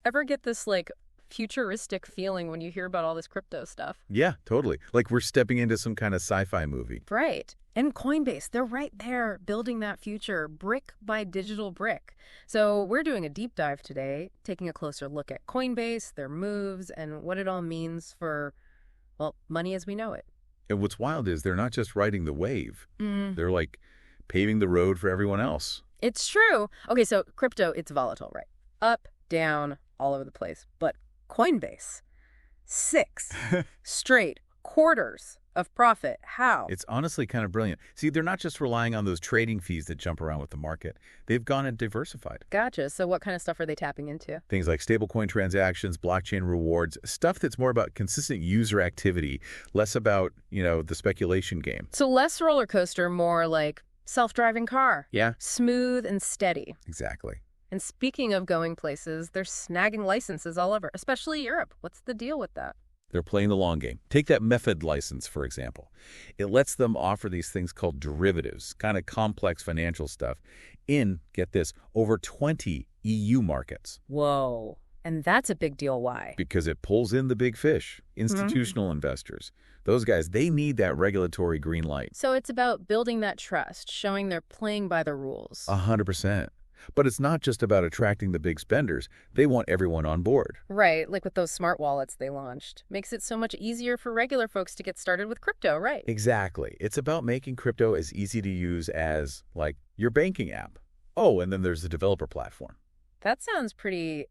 ever get this, like, futuristic feeling when you hear about all this crypto stuff? Yeah, totally. Like we're stepping into some kind of sci-fi movie. Right. And Coinbase, they're right there building that future brick by digital brick. So we're doing a deep dive today, taking a closer look at Coinbase, their moves, and what it all means for, well, money as we know it. And what's wild is they're not just riding the wave. They're like paving the road for everyone else. It's true. Okay, so crypto, it's volatile, right? Up, down, all over the place. But Coinbase, 6 straight quarters of profit. How? It's honestly kind of brilliant. See, they're not just relying on those trading fees that jump around with the market. They've gone and diversified. Gotcha. So what kind of stuff are they tapping into? Things like stablecoin transactions, blockchain rewards, stuff that's more about consistent user activity, less about, the speculation game. So less roller coaster, more like self-driving car. Yeah. Smooth and steady. Exactly. And speaking of going places, they're snagging licenses all over, especially Europe. What's the deal with that? They're playing the long game. Take that method license, for example. It lets them offer these things called derivatives, kind of complex financial stuff, in, get this, over 20 EU markets. Whoa. And that's a big deal. Why? Because it pulls in the big fish, institutional investors. Those guys, they need that regulatory green light. So it's about building that trust, showing they're playing by the rules. 100%. But it's not just about attracting the big spenders. They want everyone on board. Right, like with those smart wallets they launched. Makes it so much easier for regular folks to get started with crypto, right? Exactly. It's about making crypto as easy to use as, like, your banking app. Oh, and then there's the developer platform. That sounds pretty,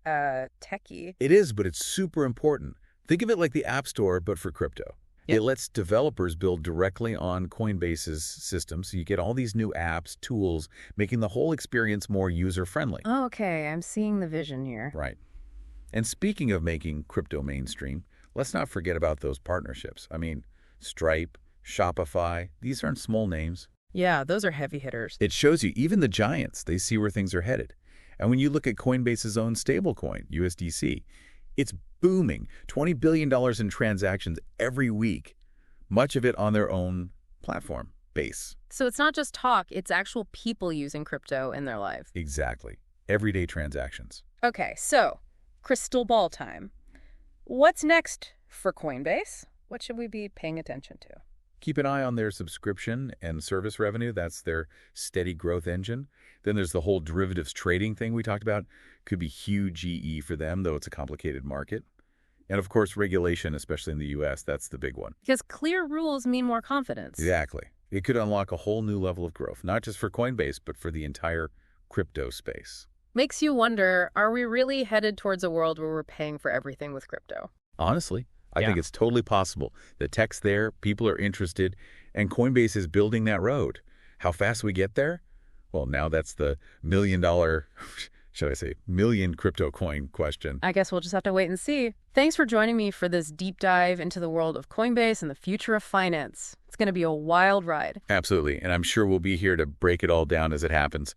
techy. It is, but it's super important. Think of it like the App Store, but for crypto. Yep. It lets developers build directly on Coinbase's system, so you get all these new apps, tools, making the whole experience more user-friendly. Oh, okay, I'm seeing the vision here. Right. And speaking of making crypto mainstream, let's not forget about those partnerships. I mean, Stripe, Shopify, these aren't small names. Yeah, those are heavy hitters. It shows you even the giants, they see where things are headed. And when you look at Coinbase's own stablecoin, USDC, it's booming, $20 billion in transactions every week, much of it on their own platform, Base. So it's not just talk, it's actual people using crypto in their lives. Exactly. Everyday transactions. Okay, so crystal ball time. What's next for Coinbase? What should we be paying attention to? Keep an eye on their subscription and service revenue. That's their steady growth engine. Then there's the whole derivatives trading thing we talked about. Could be huge GE for them, though it's a complicated market. And of course, regulation, especially in the U.S., that's the big one. Because clear rules mean more confidence. Exactly. It could unlock a whole new level of growth, not just for Coinbase, but for the entire crypto space. Makes you wonder, are we really headed towards a world where we're paying for everything with crypto? Honestly, I think it's totally possible. The tech's there, people are interested, and Coinbase is building that road. How fast we get there? Well, now that's the million crypto coin question. I guess we'll just have to wait and see. Thanks for joining me for this deep dive into the world of Coinbase and the future of finance. It's going to be a wild ride. Absolutely, and I'm sure we'll be here to break it all down as it happens.